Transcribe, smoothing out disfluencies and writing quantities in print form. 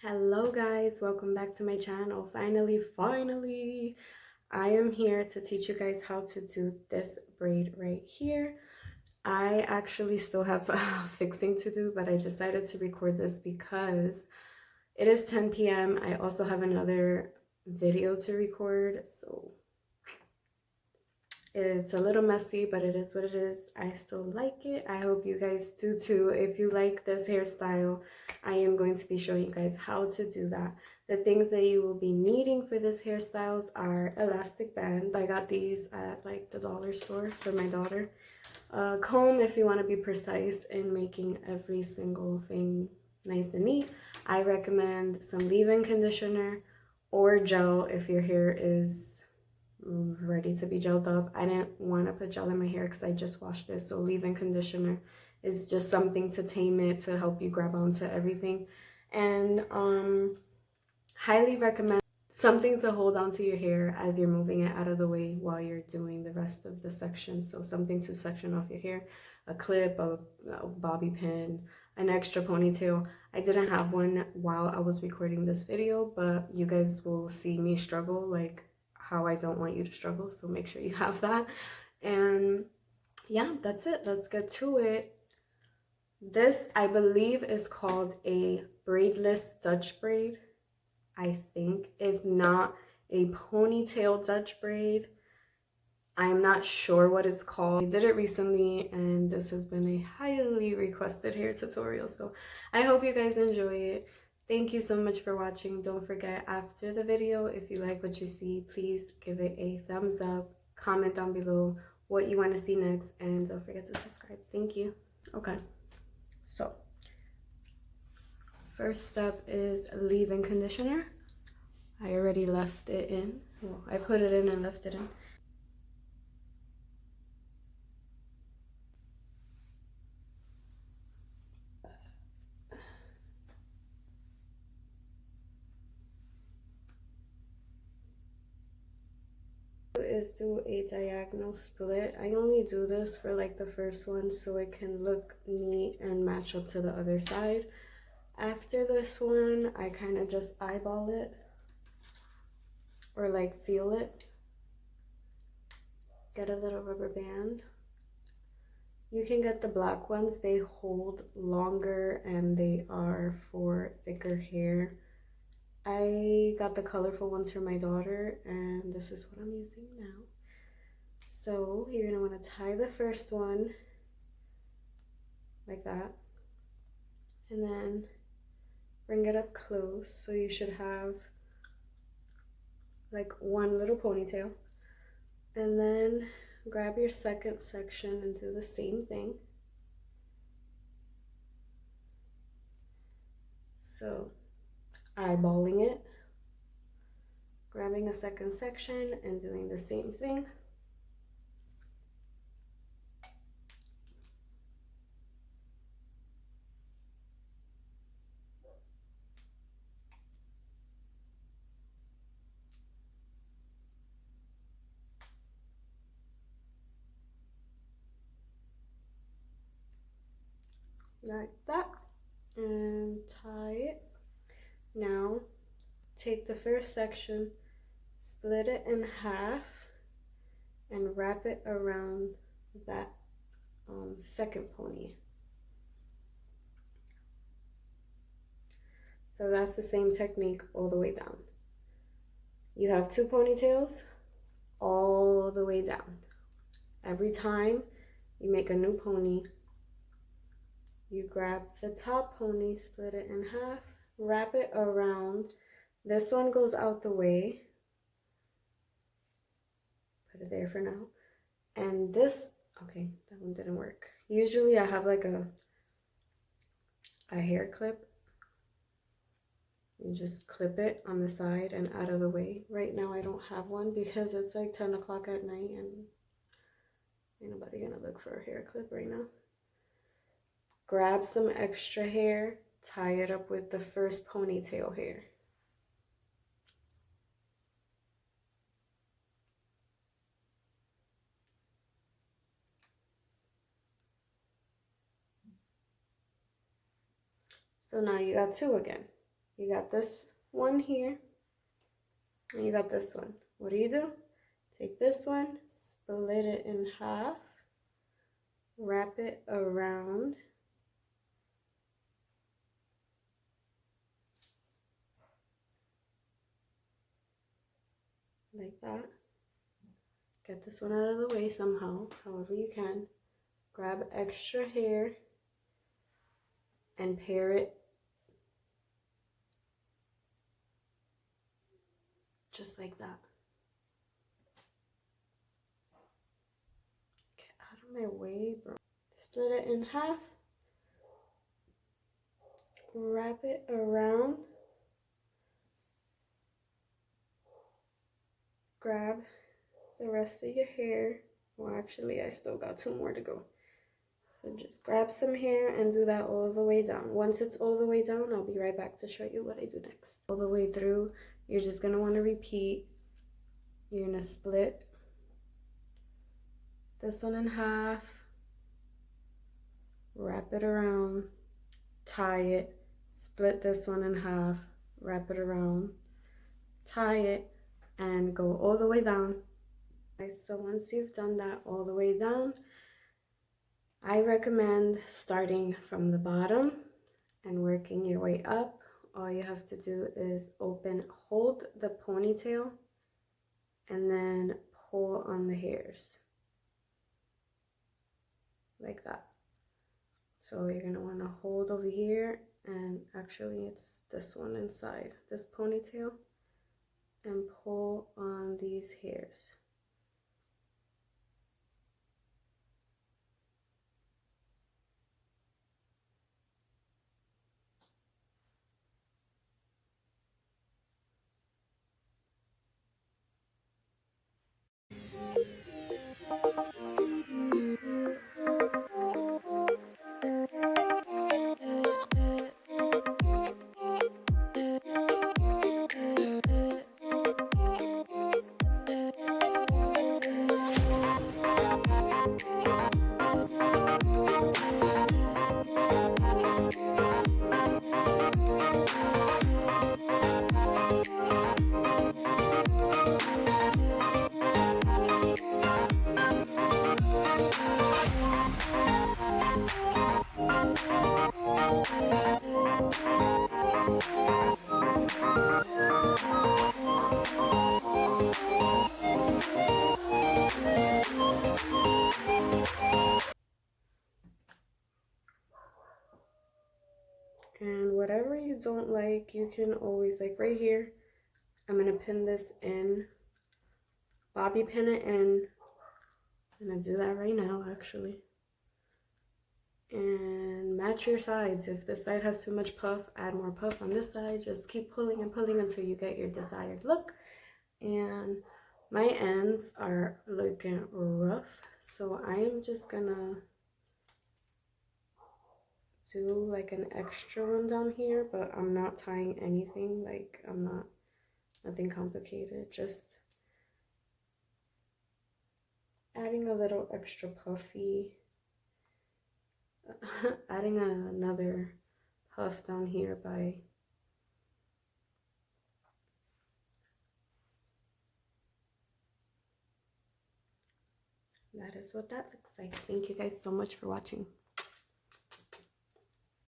Hello guys, welcome back to my channel. Finally, I am here to teach you guys how to do this braid right here. I actually still have fixing to do, but I decided to record this because it is 10 p.m. I also have another video to record, so it's a little messy, but it is what it is. I still like it. I hope you guys do too. If you like this hairstyle, I am going to be showing you guys how to do that. The things that you will be needing for this hairstyles are elastic bands. I got these at like the dollar store for my daughter. A comb if you want to be precise in making every single thing nice and neat. I recommend some leave-in conditioner or gel if your hair is ready to be gelled up. I didn't want to put gel in my hair because I just washed this, so leave-in conditioner is just something to tame it, to help you grab onto everything. And highly recommend something to hold onto your hair as you're moving it out of the way while you're doing the rest of the section. So something to section off your hair, a clip, a bobby pin, an extra ponytail. I didn't have one while I was recording this video, but you guys will see me struggle like how I don't want you to struggle, so make sure you have that. And yeah, that's it. Let's get to it. This, I believe, is called a braidless Dutch braid, I think. If not, a ponytail Dutch braid. I'm not sure what it's called. I did it recently and this has been a highly requested hair tutorial, so I hope you guys enjoy it. Thank you so much for watching. Don't forget, after the video, if you like what you see, please give it a thumbs up. Comment down below what you want to see next, and don't forget to subscribe. Thank you. Okay, so first step is leave-in conditioner. I already left it in. Well, I put it in and left it in. Is do a diagonal split. I only do this for like the first one so it can look neat and match up to the other side. After this one, I kind of just eyeball it or like feel it. Get a little rubber band. You can get the black ones. They hold longer and they are for thicker hair. I got the colorful ones for my daughter and this is what I'm using now. So you're gonna want to tie the first one like that, and then bring it up close. So you should have like one little ponytail, and then grab your second section and do the same thing. So eyeballing it, grabbing a second section and doing the same thing. Like that, and tie it. Now take the first section, split it in half, and wrap it around that second pony. So that's the same technique all the way down. You have two ponytails all the way down. Every time you make a new pony, you grab the top pony, split it in half, wrap it around. This one goes out the way. Put it there for now. And this, okay, that one didn't work. Usually I have like a hair clip. You just clip it on the side and out of the way. Right now I don't have one because it's like 10 o'clock at night and ain't nobody gonna look for a hair clip right now. Grab some extra hair, tie it up with the first ponytail hair. So now you got two again. You got this one here, and you got this one. What do? Take this one, split it in half, wrap it around, like that. Get this one out of the way somehow, however you can. Grab extra hair and pair it just like that. Get out of my way, bro. Split it in half, wrap it around, grab the rest of your hair. Well, actually, I still got 2 more to go. So just grab some hair and do that all the way down. Once it's all the way down, I'll be right back to show you what I do next. All the way through, you're just gonna wanna repeat. You're gonna split this one in half, wrap it around, tie it, split this one in half, wrap it around, tie it, and go all the way down. Okay, so once you've done that all the way down, I recommend starting from the bottom and working your way up. All you have to do is hold the ponytail, and then pull on the hairs like that. So you're gonna want to hold over here, and actually it's this one inside this ponytail, and pull on these hairs. And whatever you don't like, you can always, like right here, I'm gonna pin this in, bobby pin it in. I'm gonna do that right now, actually. And match your sides. If this side has too much puff, add more puff on this side. Just keep pulling and pulling until you get your desired look. And my ends are looking rough, so I am just gonna do like an extra one down here, but I'm not tying anything. Like, I'm not, nothing complicated, just adding a little extra puffy, adding another puff down here by that is what that looks like. Thank you guys so much for watching.